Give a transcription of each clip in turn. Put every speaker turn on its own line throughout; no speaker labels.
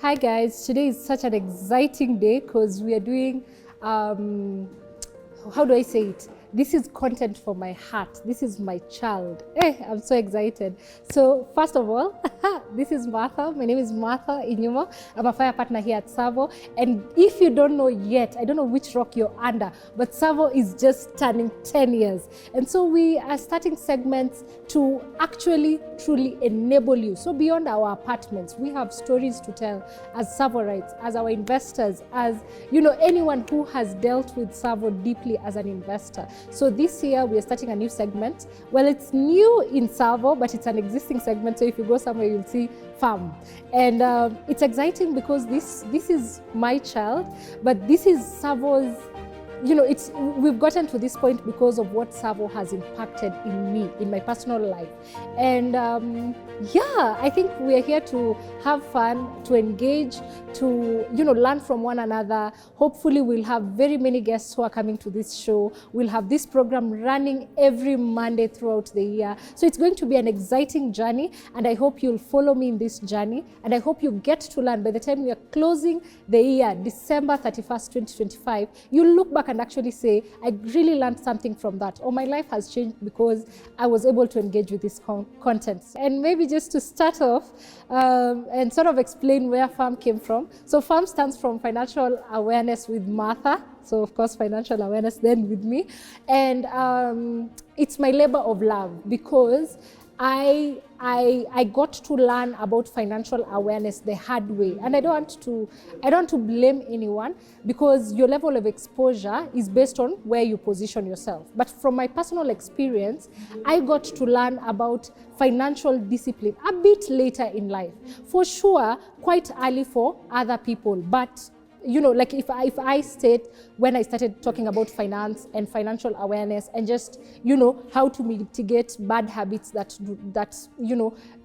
Hi guys, today is such an exciting day because we are doing, how do I say it? This is content for my heart. This is my child. I'm so excited. So first of all, this is Martha. My name is Martha Inyuma. I'm a fire partner here at Savo. And if you don't know yet, I don't know which rock you're under, but Savo is just turning 10 years. And so we are starting segments to actually truly enable you. So beyond our apartments, we have stories to tell as Savorites, as our investors, as anyone who has dealt with Savo deeply as an investor. So this year we are starting a new segment. Well, it's new in Savo, but it's an existing segment. So if you go somewhere, you'll see Farm. And it's exciting because this is my child, but this is Savo's. We've gotten to this point because of what Savo has impacted in me, in my personal life. And I think we're here to have fun, to engage, to learn from one another. Hopefully we'll have very many guests who are coming to this show. We'll have this program running every Monday throughout the year. So it's going to be an exciting journey, and I hope you'll follow me in this journey, and I hope you get to learn. By the time we are closing the year, December 31st, 2025, you'll look back and actually say, I really learned something from that, or my life has changed because I was able to engage with this content. And maybe just to start off and sort of explain where FARM came from. So FARM stands from Financial Awareness with Martha. So of course, financial awareness then with me. And it's my labor of love because I got to learn about financial awareness the hard way, and I don't want to blame anyone because your level of exposure is based on where you position yourself. But from my personal experience, I got to learn about financial discipline a bit later in life. For sure, quite early for other people, but like if I state when I started talking about finance and financial awareness and just, how to mitigate bad habits that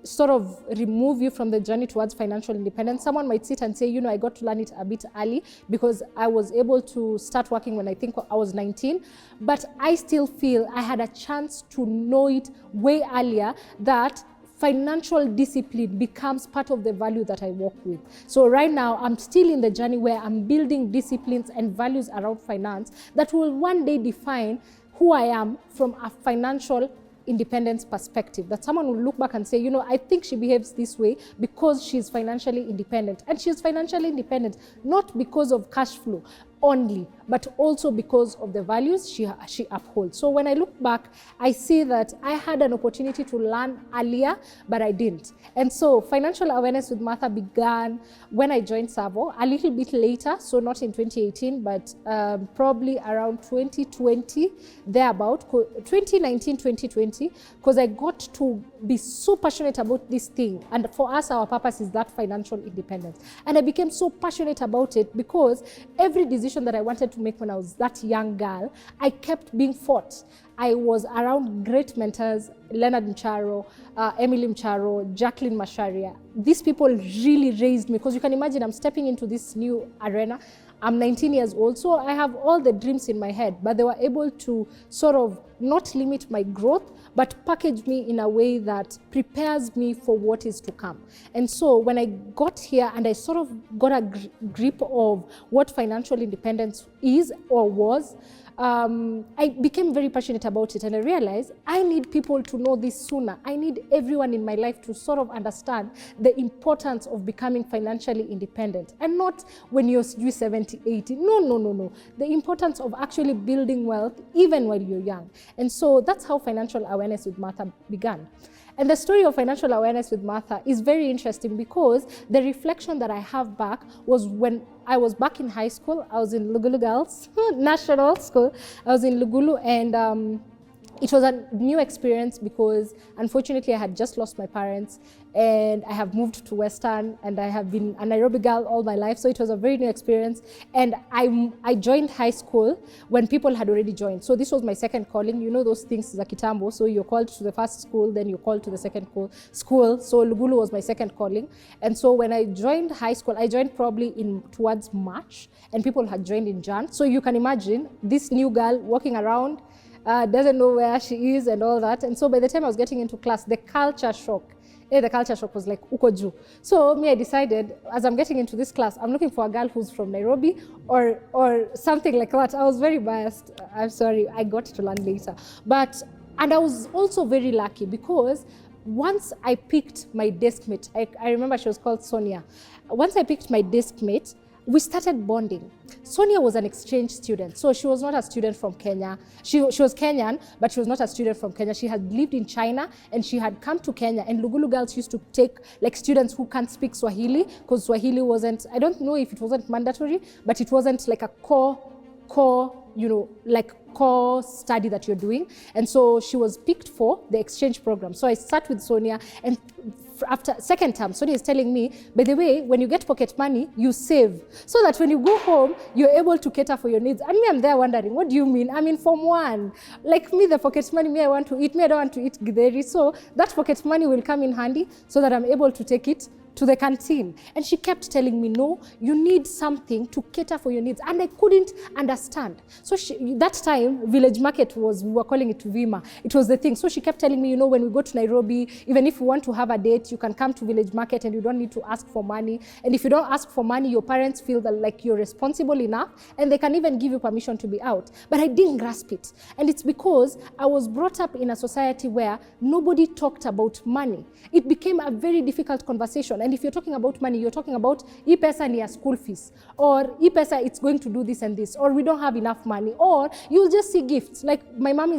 sort of remove you from the journey towards financial independence, someone might sit and say, I got to learn it a bit early because I was able to start working when I think I was 19. But I still feel I had a chance to know it way earlier, that financial discipline becomes part of the value that I work with. So right now, I'm still in the journey where I'm building disciplines and values around finance that will one day define who I am from a financial independence perspective. That someone will look back and say, I think she behaves this way because she's financially independent. And she's financially independent not because of cash flow only, but also because of the values she upholds. So when I look back, I see that I had an opportunity to learn earlier, but I didn't. And so Financial Awareness with Martha began when I joined Savo, a little bit later, so not in 2018, but probably around 2020, thereabout, 2019, 2020, because I got to be so passionate about this thing. And for us, our purpose is that financial independence. And I became so passionate about it because every decision that I wanted to make when I was that young girl, I kept being fought. I was around great mentors, Leonard Mcharo, Emily Mcharo, Jacqueline Masharia. These people really raised me because you can imagine I'm stepping into this new arena. I'm 19 years old, so I have all the dreams in my head, but they were able to sort of not limit my growth, but package me in a way that prepares me for what is to come. And so when I got here and I sort of got a grip of what financial independence is or was, I became very passionate about it, and I realized I need people to know this sooner. I need everyone in my life to sort of understand the importance of becoming financially independent, and not when you're 70, 80. No. The importance of actually building wealth even while you're young. And so that's how Financial Awareness with Martha began. And the story of Financial Awareness with Martha is very interesting because the reflection that I have back was when I was back in high school. I was in Lugulu Girls National School. I was in Lugulu, and it was a new experience because unfortunately I had just lost my parents, and I have moved to Western, and I have been a Nairobi girl all my life. So it was a very new experience. And I joined high school when people had already joined. So this was my second calling. Those things za kitambo. So you're called to the first school, then you're called to the second school. So Lugulu was my second calling. And so when I joined high school, I joined probably towards March, and people had joined in Jan. So you can imagine this new girl walking around, doesn't know where she is and all that. And so by the time I was getting into class, the culture shock the culture shock was like uko juu. So me, I decided, as I'm getting into this class, I'm looking for a girl who's from Nairobi or something like that. I was very biased. I'm sorry, I got to learn later. And I was also very lucky because once I picked my desk mate, I remember she was called Sonia. Once I picked my desk mate, we started bonding. Sonia was an exchange student, so she was not a student from Kenya. She was Kenyan, but she was not a student from Kenya. She had lived in China and she had come to Kenya, and Lugulu girls used to take like students who can't speak Swahili, because Swahili wasn't, I don't know if it wasn't mandatory, but it wasn't like a core, like core study that you're doing. And so she was picked for the exchange program. So I sat with Sonia, and after second term, Sonia is telling me, by the way, when you get pocket money, you save, so that when you go home, you're able to cater for your needs. And me, I'm there wondering, what do you mean? I'm in Form 1. Like me, the pocket money, me, I want to eat. Me, I don't want to eat githeri. So that pocket money will come in handy so that I'm able to take it to the canteen. And she kept telling me, no, you need something to cater for your needs. And I couldn't understand. So that time, Village Market we were calling it Vima. It was the thing. So she kept telling me, when we go to Nairobi, even if you want to have a date, you can come to Village Market and you don't need to ask for money. And if you don't ask for money, your parents feel that like you're responsible enough and they can even give you permission to be out. But I didn't grasp it. And it's because I was brought up in a society where nobody talked about money. It became a very difficult conversation. And if you're talking about money, you're talking about e-pesa near school fees, or e-pesa it's going to do this and this, or we don't have enough money, or you'll just see gifts. Like my mom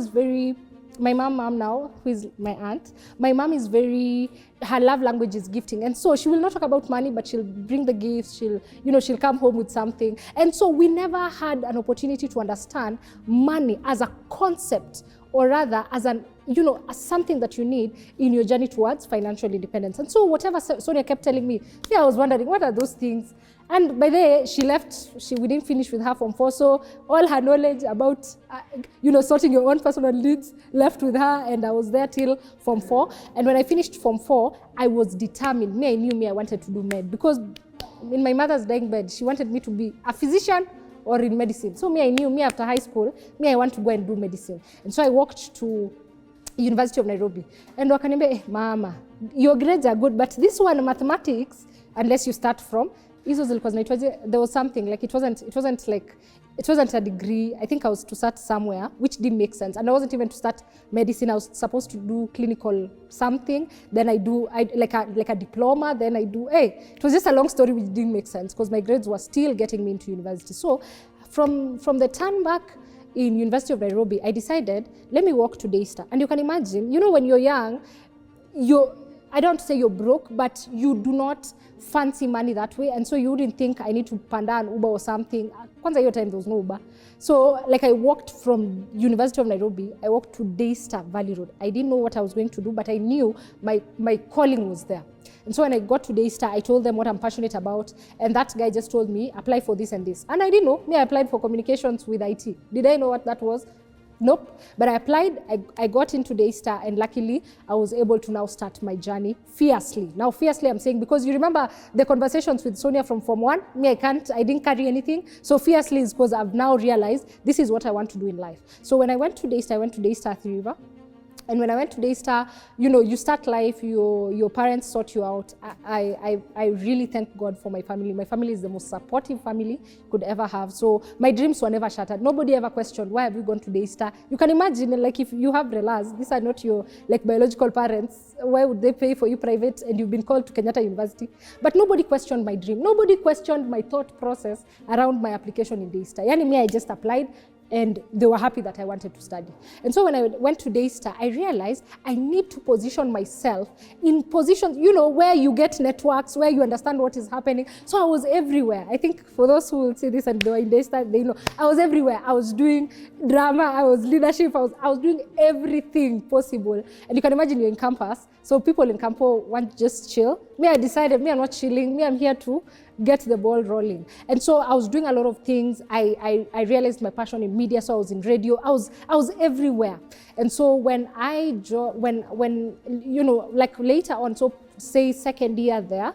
now, who is my aunt, my mom is her love language is gifting. And so she will not talk about money, but she'll bring the gifts, she'll come home with something. And so we never had an opportunity to understand money as a concept, or rather as as something that you need in your journey towards financial independence. And so whatever Sonia kept telling me, I was wondering, what are those things? And by the way, she left, we didn't finish with her Form 4, so all her knowledge about, sorting your own personal needs left with her, and I was there till Form 4. And when I finished Form 4, I was determined. I knew I wanted to do med, because in my mother's dying bed, she wanted me to be a physician or in medicine. So I knew after high school, I want to go and do medicine. And so I walked to University of Nairobi. And wakaniambia, mama, your grades are good, but this one, mathematics, unless you start from, there was something, like it wasn't a degree. I think I was to start somewhere, which didn't make sense. And I wasn't even to start medicine. I was supposed to do clinical something. Then I like a diploma. Then it was just a long story which didn't make sense because my grades were still getting me into university. So from the turn back in University of Nairobi, I decided, let me walk to Daystar. And you can imagine, when you're young, I don't say you're broke, but you do not fancy money that way. And so you wouldn't think I need to panda an Uber or something. Kwanza your time there was no Uber. So like I walked from University of Nairobi, I walked to Daystar Valley Road. I didn't know what I was going to do, but I knew my calling was there. And so when I got to Daystar, I told them what I'm passionate about. And that guy just told me, apply for this and this. And I didn't know. I applied for communications with IT. Did I know what that was? Nope. But I applied, I got into Daystar, and luckily I was able to now start my journey fiercely. Now fiercely I'm saying, because you remember the conversations with Sonia from Form 1, I didn't carry anything. So fiercely is because I've now realized this is what I want to do in life. So when I went to Daystar, I went to Daystar Three River. And when I went to Daystar, you start life, your parents sort you out. I really thank God for my family. My family is the most supportive family you could ever have. So my dreams were never shattered. Nobody ever questioned, why have you gone to Daystar? You can imagine, like if you have relars, these are not your biological parents, why would they pay for you private and you've been called to Kenyatta University? But nobody questioned my dream. Nobody questioned my thought process around my application in Daystar. I just applied, and they were happy that I wanted to study. And so when I went to Daystar, I realized I need to position myself in positions, where you get networks, where you understand what is happening. So I was everywhere. I think for those who will see this and they were in Daystar, they know I was everywhere. I was doing drama, I was leadership, I was doing everything possible. And you can imagine you're in campus, so people in Campo want just chill. I decided, I'm not chilling, I'm here to get the ball rolling. And so I was doing a lot of things. I realized my passion in media, so I was in radio. I was everywhere. And so when like later on, so say second year there,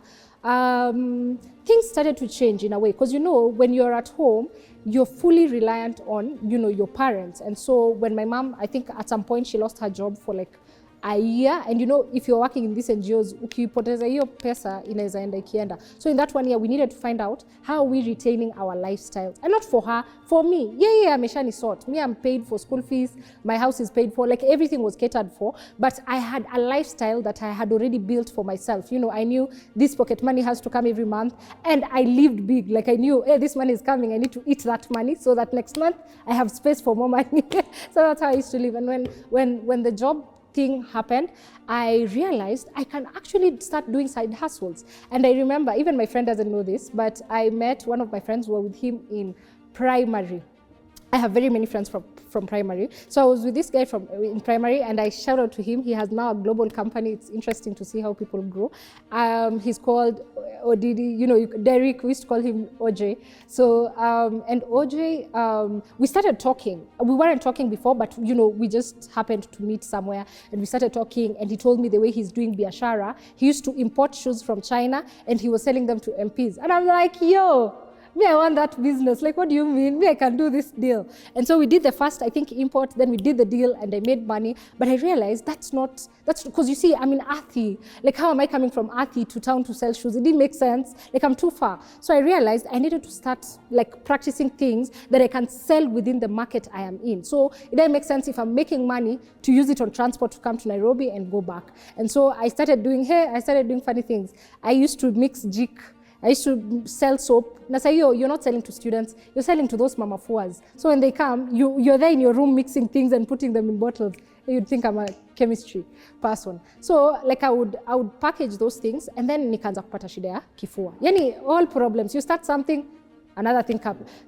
things started to change in a way, because when you're at home, you're fully reliant on your parents. And so when my mom, I think at some point she lost her job for like a year, and you know, if you're working in these NGOs, ukipoteza hiyo pesa inaweza enda ikienda. So in that 1 year, we needed to find out how we retaining our lifestyles, and not for her, for me. Ameshani sort. Me, I'm paid for school fees. My house is paid for. Like everything was catered for. But I had a lifestyle that I had already built for myself. You know, I knew this pocket money has to come every month, and I lived big. Like I knew, hey, this money is coming. I need to eat that money so that next month I have space for more money. So that's how I used to live. And when the job thing happened, I realized I can actually start doing side hustles. And I remember, even my friend doesn't know this, but I met one of my friends who were with him in primary. I have very many friends from primary. So I was with this guy in primary, and I shout out to him. He has now a global company. It's interesting to see how people grow. He's called Odidi, you know, Derek, we used to call him OJ. So, and OJ, we started talking. We weren't talking before, but, you know, we just happened to meet somewhere, and we started talking, and he told me the way he's doing biashara. He used to import shoes from China, and he was selling them to MPs. And I'm like, yo, me, I want that business. Like, what do you mean? Me, I can do this deal. And so we did the first, I think, import, then we did the deal, and I made money. But I realized that's because you see, I'm in Athi. Like, how am I coming from Athi to town to sell shoes? It didn't make sense. Like, I'm too far. So I realized I needed to start, like, practicing things that I can sell within the market I am in. So it didn't make sense if I'm making money to use it on transport to come to Nairobi and go back. And so I started doing hair, I started doing funny things. I used to mix jik. I used to sell soap. Na say you're not selling to students, you're selling to those mama fuas. So when they come, you're there in your room mixing things and putting them in bottles. You'd think I'm a chemistry person. So like I would package those things, and then nikaanza kupata shida ya kifua. Yani all problems. You start something, another thing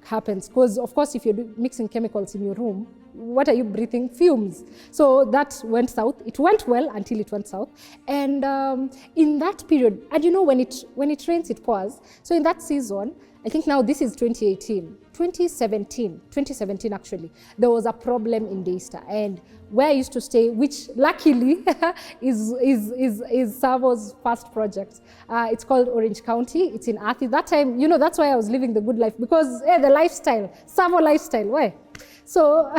happens. Because of course, if you're mixing chemicals in your room, what are you breathing? Fumes. So that went south. It went well until it went south. And in that period, and you know, when it rains, it pours. So in that season, I think now this is 2017 actually, there was a problem in Daystar, and where I used to stay, which luckily is Savo's first project. It's called Orange County. It's in Athi. That time, you know, that's why I was living the good life, because the lifestyle, Savo lifestyle, why? So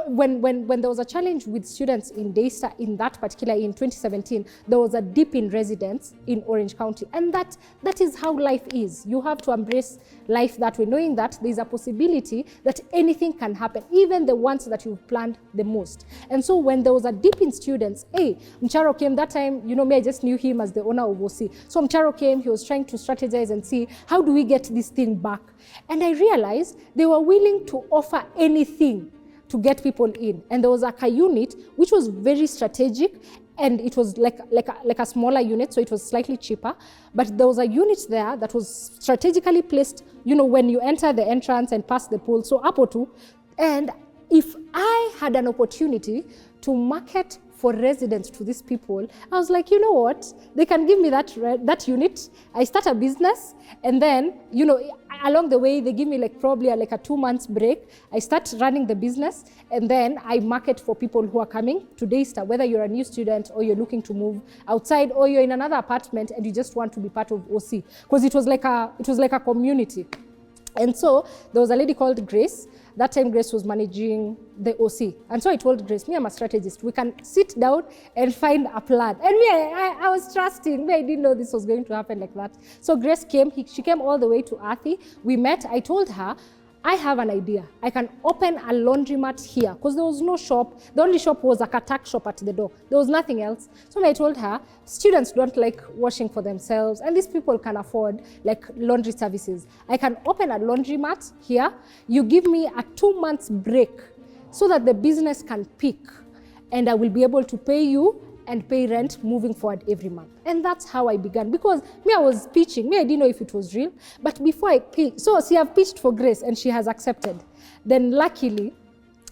when there was a challenge with students in Daystar in that particular in 2017, there was a dip in residents in Orange County, and that is how life is. You have to embrace life that way, knowing that there's a possibility that anything can happen, even the ones that you've planned the most. And so when there was a dip in students, Mcharo came that time. You know me, I just knew him as the owner of OC. So Mcharo came. He was trying to strategize and see how do we get this thing back. And I realized they were willing to offer anything to get people in. And there was a unit which was very strategic, and it was like a smaller unit, so it was slightly cheaper. But there was a unit there that was strategically placed, you know, when you enter the entrance and pass the pool, so up or two. And if I had an opportunity to market for residents to these people, I was like, you know what, they can give me that unit. I start a business, and then, you know, along the way, they give me like probably like a 2 months break. I start running the business, and then I market for people who are coming to Daystar, whether you're a new student or you're looking to move outside, or you're in another apartment and you just want to be part of OC, because it was like a community. And so there was a lady called Grace. That time Grace was managing the OC. And so I told Grace, me, I'm a strategist. We can sit down and find a plan. And me, I was trusting. Me, I didn't know this was going to happen like that. So Grace came. She came all the way to Athi. We met. I told her, I have an idea. I can open a laundromat here, because there was no shop. The only shop was a Katak shop at the door. There was nothing else. So I told her, students don't like washing for themselves, and these people can afford like laundry services. I can open a laundromat here. You give me a 2 months break so that the business can peak, and I will be able to pay you and pay rent moving forward every month. And that's how I began, because me, I was pitching. Me, I didn't know if it was real. But before I pitched, so see, I've pitched for Grace and she has accepted. Then luckily,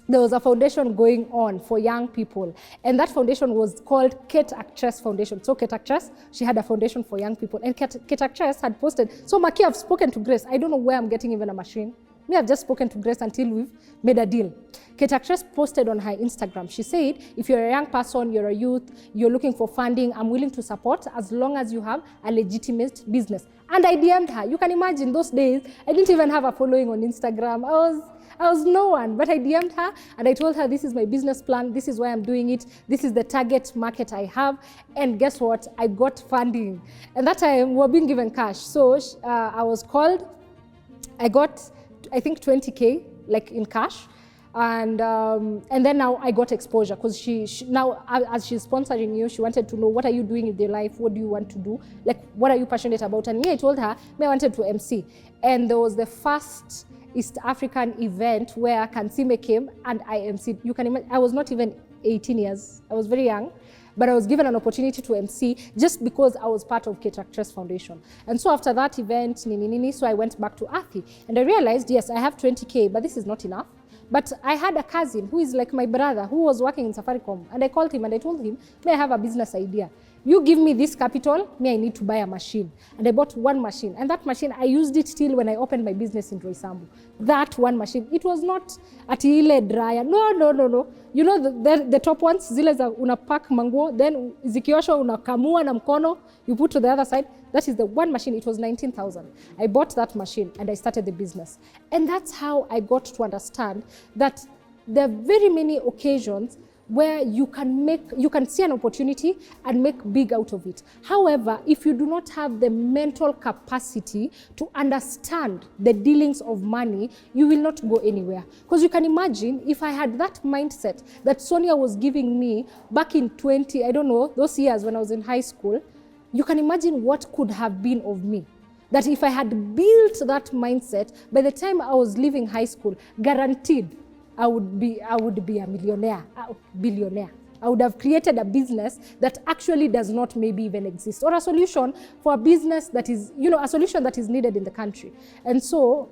there was a foundation going on for young people. And that foundation was called Kate Actress Foundation. So Kate Actress, she had a foundation for young people. And Kate Actress had posted, so Maki, I've spoken to Grace. I don't know where I'm getting even a machine. Me, I've just spoken to Grace until we've made a deal. Kate Actress posted on her Instagram. She said, if you're a young person, you're a youth, you're looking for funding, I'm willing to support as long as you have a legitimate business. And I DM'd her. You can imagine those days, I didn't even have a following on Instagram. I was no one, but I DM'd her and I told her, this is my business plan, this is why I'm doing it, this is the target market I have, and guess what? I got funding. And that time, we were being given cash. So I was called, I got, I think 20K, like in cash. And then now I got exposure because she now, as she's sponsoring you, she wanted to know, what are you doing with your life? What do you want to do? Like, what are you passionate about? And me, I told her, I wanted to MC. And there was the first East African event where Kansime came and I MC'd. You can imagine, I was not even 18 years. I was very young, but I was given an opportunity to MC just because I was part of Kate Actress Foundation. And so after that event, so I went back to Athi and I realized, yes, I have 20K, but this is not enough. But I had a cousin who is like my brother who was working in Safaricom, and I called him and I told him, may I have a business idea? You give me this capital, me I need to buy a machine. And I bought one machine, and that machine, I used it till when I opened my business in Roysambu. That one machine, it was not ati ile dryer, no. You know the top ones, zile za unapack manguo, then zikioshwa unakamua na mkono, you put to the other side. That is the one machine. It was 19,000. I bought that machine and I started the business. And that's how I got to understand that there are very many occasions where you can see an opportunity and make big out of it. However, if you do not have the mental capacity to understand the dealings of money, you will not go anywhere. Because you can imagine if I had that mindset that Sonia was giving me back in I don't know, those years when I was in high school, you can imagine what could have been of me. That if I had built that mindset, by the time I was leaving high school, guaranteed I would be a millionaire, a billionaire. I would have created a business that actually does not maybe even exist, or a solution for a business that is, a solution that is needed in the country. And so,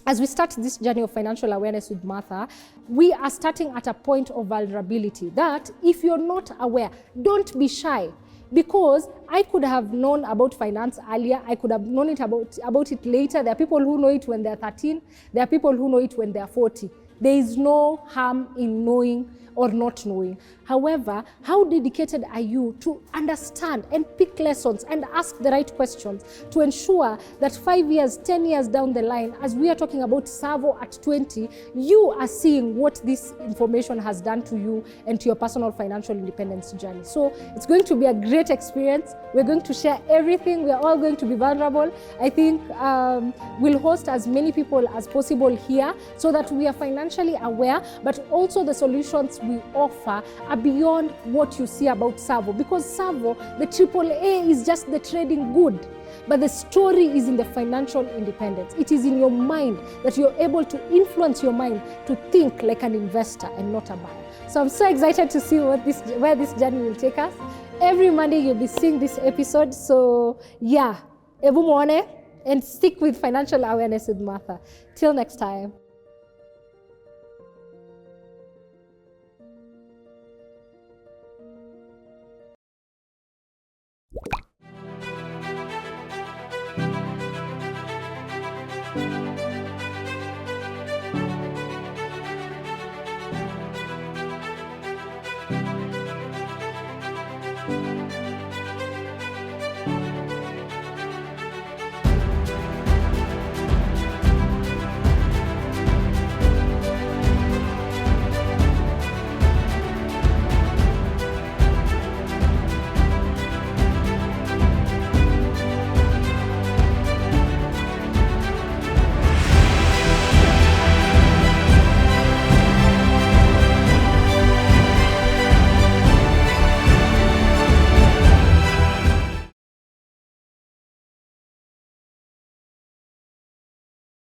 as we start this journey of financial awareness with Martha, we are starting at a point of vulnerability that if you're not aware, don't be shy. Because I could have known about finance earlier, I could have known it about it later. There are people who know it when they're 13, there are people who know it when they're 40. There is no harm in knowing or not knowing. However, how dedicated are you to understand and pick lessons and ask the right questions to ensure that 5 years, 10 years down the line, as we are talking about Savo at 20, you are seeing what this information has done to you and to your personal financial independence journey. So it's going to be a great experience. We're going to share everything. We're all going to be vulnerable. I think we'll host as many people as possible here so that we are financially aware, but also the solutions we offer are beyond what you see about Savo. Because Savo, the AAA is just the trading good. But the story is in the financial independence. It is in your mind that you're able to influence your mind to think like an investor and not a buyer. So I'm so excited to see where this journey will take us. Every Monday you'll be seeing this episode. So yeah, ebu muone and stick with financial awareness with Martha. Till next time.